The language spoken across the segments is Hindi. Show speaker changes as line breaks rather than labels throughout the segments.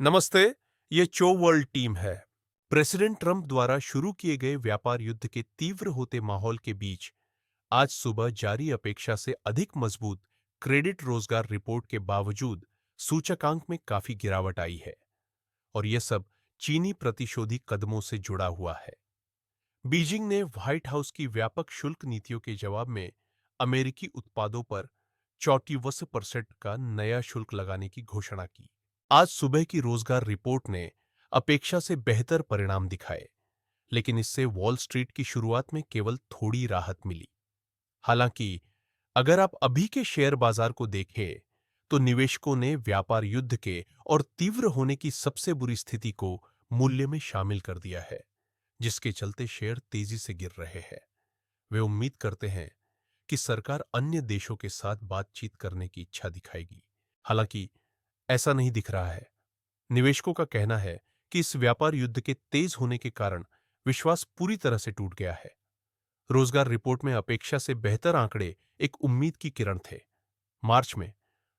नमस्ते। ये चो वर्ल्ड टीम है। प्रेसिडेंट ट्रंप द्वारा शुरू किए गए व्यापार युद्ध के तीव्र होते माहौल के बीच आज सुबह जारी अपेक्षा से अधिक मजबूत क्रेडिट रोजगार रिपोर्ट के बावजूद सूचकांक में काफी गिरावट आई है। और यह सब चीनी प्रतिशोधी कदमों से जुड़ा हुआ है। बीजिंग ने व्हाइट हाउस की व्यापक शुल्क नीतियों के जवाब में अमेरिकी उत्पादों पर 34% का नया शुल्क लगाने की घोषणा की। आज सुबह की रोजगार रिपोर्ट ने अपेक्षा से बेहतर परिणाम दिखाए, लेकिन इससे वॉल स्ट्रीट की शुरुआत में केवल थोड़ी राहत मिली। हालांकि अगर आप अभी के शेयर बाजार को देखें, तो निवेशकों ने व्यापार युद्ध के और तीव्र होने की सबसे बुरी स्थिति को मूल्य में शामिल कर दिया है, जिसके चलते शेयर तेजी से गिर रहे हैं। वे उम्मीद करते हैं कि सरकार अन्य देशों के साथ बातचीत करने की इच्छा दिखाएगी। हालांकि ऐसा नहीं दिख रहा है। निवेशकों का कहना है कि इस व्यापार युद्ध के तेज होने के कारण विश्वास पूरी तरह से टूट गया है। रोजगार रिपोर्ट में अपेक्षा से बेहतर आंकड़े एक उम्मीद की किरण थे। मार्च में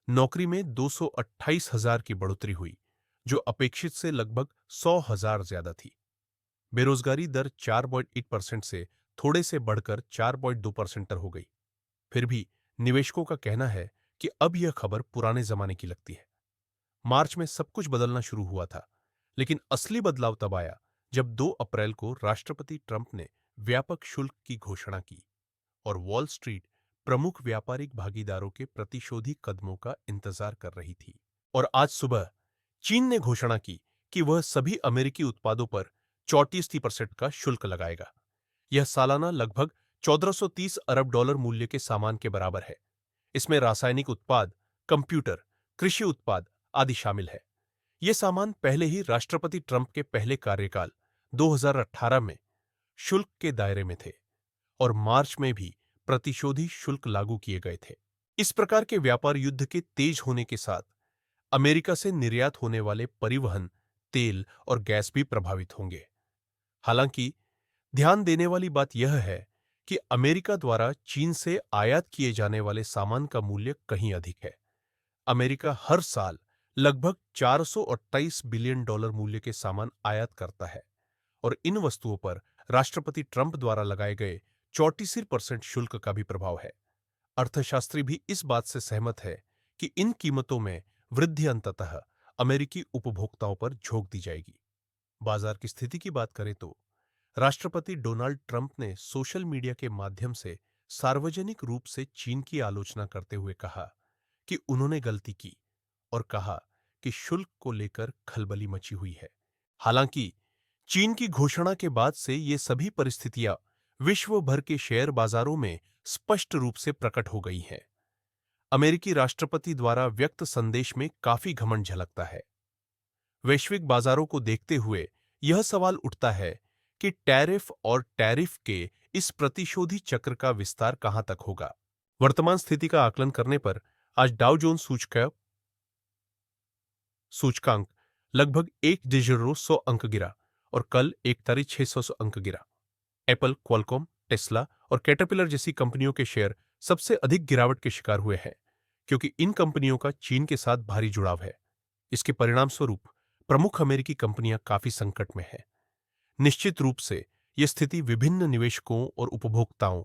नौकरी में 228,000 की बढ़ोतरी हुई, जो अपेक्षित से लगभग 100,000 ज्यादा थी। बेरोजगारी दर 4.8% से थोड़े से बढ़कर 4.2% हो गई। फिर भी निवेशकों का कहना है कि अब यह खबर पुराने जमाने की लगती है। मार्च में सब कुछ बदलना शुरू हुआ था, लेकिन असली बदलाव तब आया जब 2 अप्रैल को राष्ट्रपति ट्रंप ने व्यापक शुल्क की घोषणा की और वॉल स्ट्रीट प्रमुख व्यापारिक भागीदारों के प्रतिशोधी कदमों का इंतजार कर रही थी। और आज सुबह चीन ने घोषणा की कि वह सभी अमेरिकी उत्पादों पर 34% का शुल्क लगाएगा। यह सालाना लगभग 1430 अरब डॉलर मूल्य के सामान के बराबर है। इसमें रासायनिक उत्पाद, कंप्यूटर, कृषि उत्पाद आदि शामिल है। ये सामान पहले ही राष्ट्रपति ट्रंप के पहले कार्यकाल 2018 में शुल्क के दायरे में थे और मार्च में भी प्रतिशोधी शुल्क लागू किए गए थे। इस प्रकार के व्यापार युद्ध के तेज होने के साथ अमेरिका से निर्यात होने वाले परिवहन, तेल और गैस भी प्रभावित होंगे। हालांकि ध्यान देने वाली बात यह है कि अमेरिका द्वारा चीन से आयात किए जाने वाले सामान का मूल्य कहीं अधिक है। अमेरिका हर साल लगभग 428 बिलियन डॉलर मूल्य के सामान आयात करता है और इन वस्तुओं पर राष्ट्रपति ट्रंप द्वारा लगाए गए 34% शुल्क का भी प्रभाव है। अर्थशास्त्री भी इस बात से सहमत है कि इन कीमतों में वृद्धि अंततः अमेरिकी उपभोक्ताओं पर झोंक दी जाएगी। बाजार की स्थिति की बात करें तो राष्ट्रपति डोनाल्ड ट्रंप ने सोशल मीडिया के माध्यम से सार्वजनिक रूप से चीन की आलोचना करते हुए कहा कि उन्होंने गलती की और कहा कि शुल्क को लेकर खलबली मची हुई है। हालांकि चीन की घोषणा के बाद से ये सभी परिस्थितियां विश्व भर के शेयर बाजारों में स्पष्ट रूप से प्रकट हो गई हैं। अमेरिकी राष्ट्रपति द्वारा व्यक्त संदेश में काफी घमंड झलकता है। वैश्विक बाजारों को देखते हुए यह सवाल उठता है कि टैरिफ और टैरिफ के इस प्रतिशोधी चक्र का विस्तार कहां तक होगा। वर्तमान स्थिति का आकलन करने पर आज डाउ जोन्स सूचकांक लगभग 1,100 अंक गिरा और कल 41,600 अंक गिरा। एप्पल, क्वालकॉम, टेस्ला और कैटरपिलर जैसी कंपनियों के शेयर सबसे अधिक गिरावट के शिकार हुए हैं, क्योंकि इन कंपनियों का चीन के साथ भारी जुड़ाव है। इसके परिणाम स्वरूप प्रमुख अमेरिकी कंपनियां काफी संकट में हैं। निश्चित रूप से यह स्थिति विभिन्न निवेशकों और उपभोक्ताओं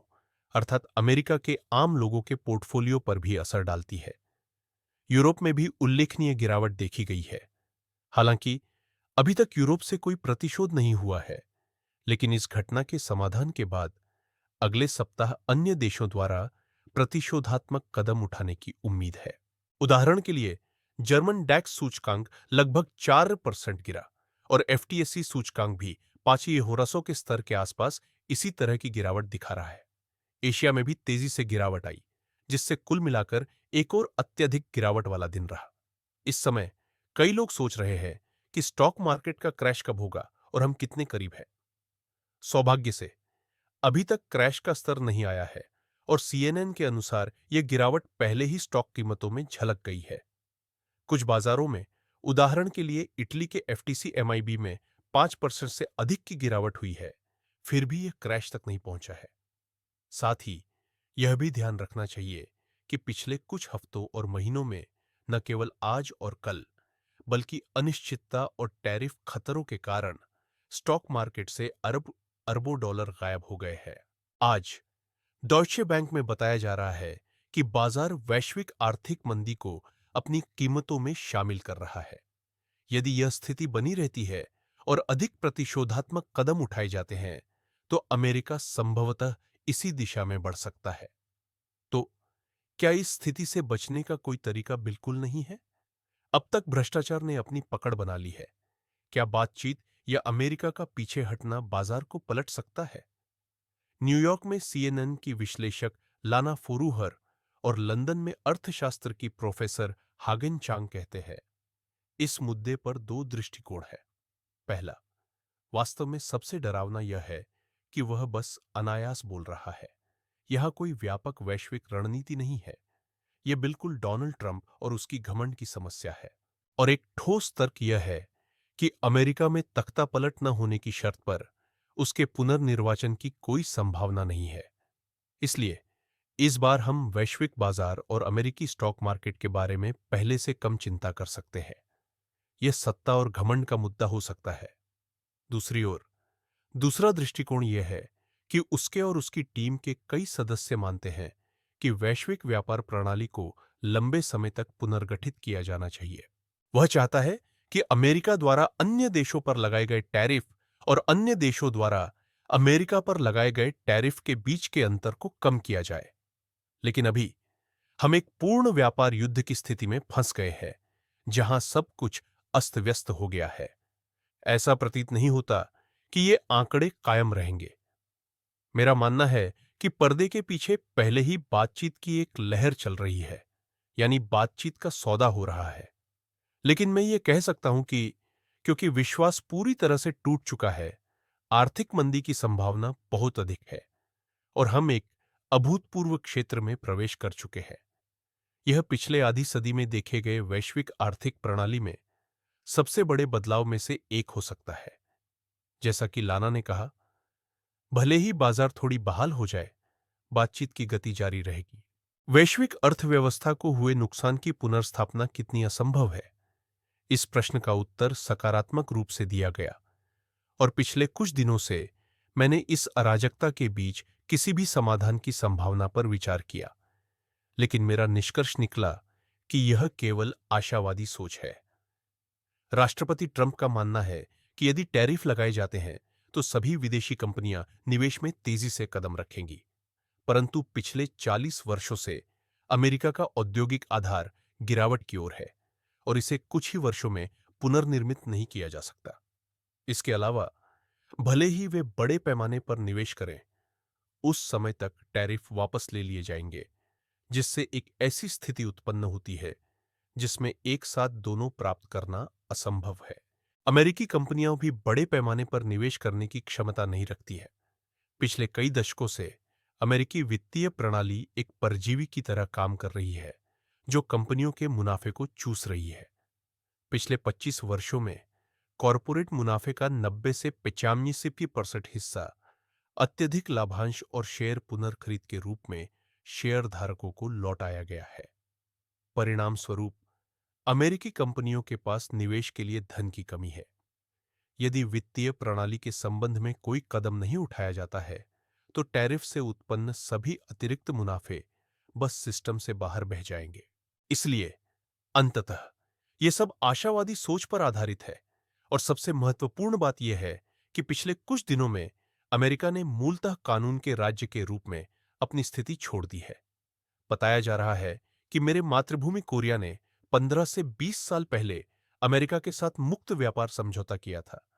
अर्थात अमेरिका के आम लोगों के पोर्टफोलियो पर भी असर डालती है। यूरोप में भी उल्लेखनीय गिरावट देखी गई है। हालांकि अभी तक यूरोप से कोई प्रतिशोध नहीं हुआ है, लेकिन इस घटना के समाधान के बाद अगले सप्ताह अन्य देशों द्वारा प्रतिशोधात्मक कदम उठाने की उम्मीद है। उदाहरण के लिए जर्मन डैक्स सूचकांक लगभग 4% गिरा और एफटीएसई सूचकांक भी 500 के स्तर के आसपास इसी तरह की गिरावट दिखा रहा है। एशिया में भी तेजी से गिरावट आई, जिससे कुल मिलाकर एक और अत्यधिक गिरावट वाला दिन रहा। इस समय कई लोग सोच रहे हैं कि स्टॉक मार्केट का क्रैश कब होगा और हम कितने करीब हैं। सौभाग्य से अभी तक क्रैश का स्तर नहीं आया है और सीएनएन के अनुसार यह गिरावट पहले ही स्टॉक कीमतों में झलक गई है। कुछ बाजारों में, उदाहरण के लिए इटली के एफटीसी एमआईबी में 5% से अधिक की गिरावट हुई है, फिर भी यह क्रैश तक नहीं पहुंचा है। साथ ही यह भी ध्यान रखना चाहिए कि पिछले कुछ हफ्तों और महीनों में न केवल आज और कल, बल्कि अनिश्चितता और टैरिफ खतरों के कारण स्टॉक मार्केट से अरब अरबों डॉलर गायब हो गए हैं। आज डॉयचे बैंक में बताया जा रहा है कि बाजार वैश्विक आर्थिक मंदी को अपनी कीमतों में शामिल कर रहा है। यदि यह स्थिति बनी रहती है और अधिक प्रतिशोधात्मक कदम उठाए जाते हैं, तो अमेरिका संभवतः इसी दिशा में बढ़ सकता है। तो क्या इस स्थिति से बचने का कोई तरीका बिल्कुल नहीं है? अब तक भ्रष्टाचार ने अपनी पकड़ बना ली है। क्या बातचीत या अमेरिका का पीछे हटना बाजार को पलट सकता है? न्यूयॉर्क में सीएनएन की विश्लेषक लाना फोरूहर और लंदन में अर्थशास्त्र की प्रोफेसर हागेन चांग कहते हैं, इस मुद्दे पर दो दृष्टिकोण है। पहला, वास्तव में सबसे डरावना यह है कि वह बस अनायास बोल रहा है। यह कोई व्यापक वैश्विक रणनीति नहीं है। यह बिल्कुल डोनाल्ड ट्रंप और उसकी घमंड की समस्या है। और एक ठोस तर्क यह है कि अमेरिका में तख्ता पलट न होने की शर्त पर उसके पुनर्निर्वाचन की कोई संभावना नहीं है। इसलिए इस बार हम वैश्विक बाजार और अमेरिकी स्टॉक मार्केट के बारे में पहले से कम चिंता कर सकते हैं। यह सत्ता और घमंड का मुद्दा हो सकता है। दूसरी ओर, दूसरा दृष्टिकोण यह है कि उसके और उसकी टीम के कई सदस्य मानते हैं कि वैश्विक व्यापार प्रणाली को लंबे समय तक पुनर्गठित किया जाना चाहिए। वह चाहता है कि अमेरिका द्वारा अन्य देशों पर लगाए गए टैरिफ और अन्य देशों द्वारा अमेरिका पर लगाए गए टैरिफ के बीच के अंतर को कम किया जाए। लेकिन अभी हम एक पूर्ण व्यापार युद्ध की स्थिति में फंस गए हैं, जहां सब कुछ अस्त व्यस्त हो गया है। ऐसा प्रतीत नहीं होता कि ये आंकड़े कायम रहेंगे। मेरा मानना है कि पर्दे के पीछे पहले ही बातचीत की एक लहर चल रही है, यानी बातचीत का सौदा हो रहा है। लेकिन मैं ये कह सकता हूं कि क्योंकि विश्वास पूरी तरह से टूट चुका है, आर्थिक मंदी की संभावना बहुत अधिक है और हम एक अभूतपूर्व क्षेत्र में प्रवेश कर चुके हैं। यह पिछले आधी सदी में देखे गए वैश्विक आर्थिक प्रणाली में सबसे बड़े बदलाव में से एक हो सकता है। जैसा कि लाना ने कहा, भले ही बाजार थोड़ी बहाल हो जाए, बातचीत की गति जारी रहेगी। वैश्विक अर्थव्यवस्था को हुए नुकसान की पुनर्स्थापना कितनी असंभव है? इस प्रश्न का उत्तर सकारात्मक रूप से दिया गया और पिछले कुछ दिनों से मैंने इस अराजकता के बीच किसी भी समाधान की संभावना पर विचार किया। लेकिन मेरा निष्कर्ष निकला कि यह केवल आशावादी सोच है। राष्ट्रपति ट्रंप का मानना है कि यदि टैरिफ लगाए जाते हैं तो सभी विदेशी कंपनियां निवेश में तेजी से कदम रखेंगी। परंतु पिछले 40 वर्षों से अमेरिका का औद्योगिक आधार गिरावट की ओर है और इसे कुछ ही वर्षों में पुनर्निर्मित नहीं किया जा सकता। इसके अलावा भले ही वे बड़े पैमाने पर निवेश करें, उस समय तक टैरिफ वापस ले लिए जाएंगे, जिससे एक ऐसी स्थिति उत्पन्न होती है जिसमें एक साथ दोनों प्राप्त करना असंभव है। अमेरिकी कंपनियां भी बड़े पैमाने पर निवेश करने की क्षमता नहीं रखती है। पिछले कई दशकों से अमेरिकी वित्तीय प्रणाली एक परजीवी की तरह काम कर रही है, जो कंपनियों के मुनाफे को चूस रही है। पिछले 25 वर्षों में कॉरपोरेट मुनाफे का 90 से 85% हिस्सा अत्यधिक लाभांश और शेयर पुनर्खरीद के रूप में शेयर धारकों को लौटाया गया है। परिणाम स्वरूप अमेरिकी कंपनियों के पास निवेश के लिए धन की कमी है। यदि वित्तीय प्रणाली के संबंध में कोई कदम नहीं उठाया जाता है, तो टैरिफ से उत्पन्न सभी अतिरिक्त मुनाफे बस सिस्टम से बाहर बह जाएंगे। इसलिए अंततः यह सब आशावादी सोच पर आधारित है और सबसे महत्वपूर्ण बात यह है कि पिछले कुछ दिनों में अमेरिका ने मूलतः कानून के राज्य के रूप में अपनी स्थिति छोड़ दी है। बताया जा रहा है कि मेरे मातृभूमि कोरिया ने 15 से 20 साल पहले अमेरिका के साथ मुक्त व्यापार समझौता किया था,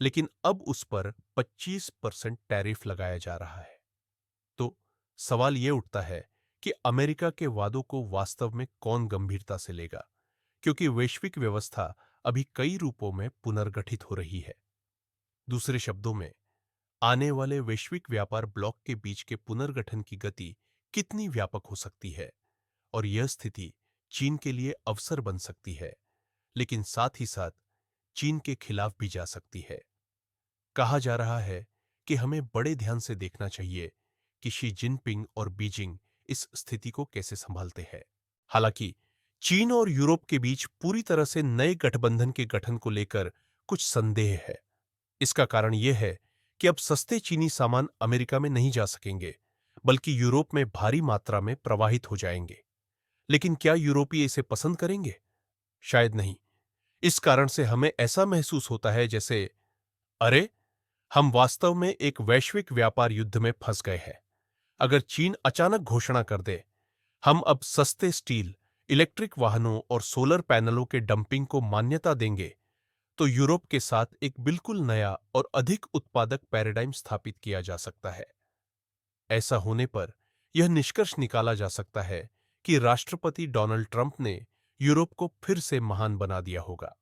लेकिन अब उस पर 25% टैरिफ लगाया जा रहा है। तो सवाल यह उठता है कि अमेरिका के वादों को वास्तव में कौन गंभीरता से लेगा, क्योंकि वैश्विक व्यवस्था अभी कई रूपों में पुनर्गठित हो रही है। दूसरे शब्दों में, आने वाले वैश्विक व्यापार ब्लॉक के बीच के पुनर्गठन की गति कितनी व्यापक हो सकती है और यह स्थिति चीन के लिए अवसर बन सकती है, लेकिन साथ ही साथ चीन के खिलाफ भी जा सकती है। कहा जा रहा है कि हमें बड़े ध्यान से देखना चाहिए कि शी जिनपिंग और बीजिंग इस स्थिति को कैसे संभालते हैं। हालांकि चीन और यूरोप के बीच पूरी तरह से नए गठबंधन के गठन को लेकर कुछ संदेह है। इसका कारण यह है कि अब सस्ते चीनी सामान अमेरिका में नहीं जा सकेंगे, बल्कि यूरोप में भारी मात्रा में प्रवाहित हो जाएंगे। लेकिन क्या यूरोपीय इसे पसंद करेंगे? शायद नहीं। इस कारण से हमें ऐसा महसूस होता है जैसे, अरे, हम वास्तव में एक वैश्विक व्यापार युद्ध में फंस गए हैं। अगर चीन अचानक घोषणा कर दे, हम अब सस्ते स्टील, इलेक्ट्रिक वाहनों और सोलर पैनलों के डंपिंग को मान्यता देंगे, तो यूरोप के साथ एक बिल्कुल नया और अधिक उत्पादक पैराडाइम स्थापित किया जा सकता है। ऐसा होने पर यह निष्कर्ष निकाला जा सकता है कि राष्ट्रपति डोनाल्ड ट्रंप ने यूरोप को फिर से महान बना दिया होगा।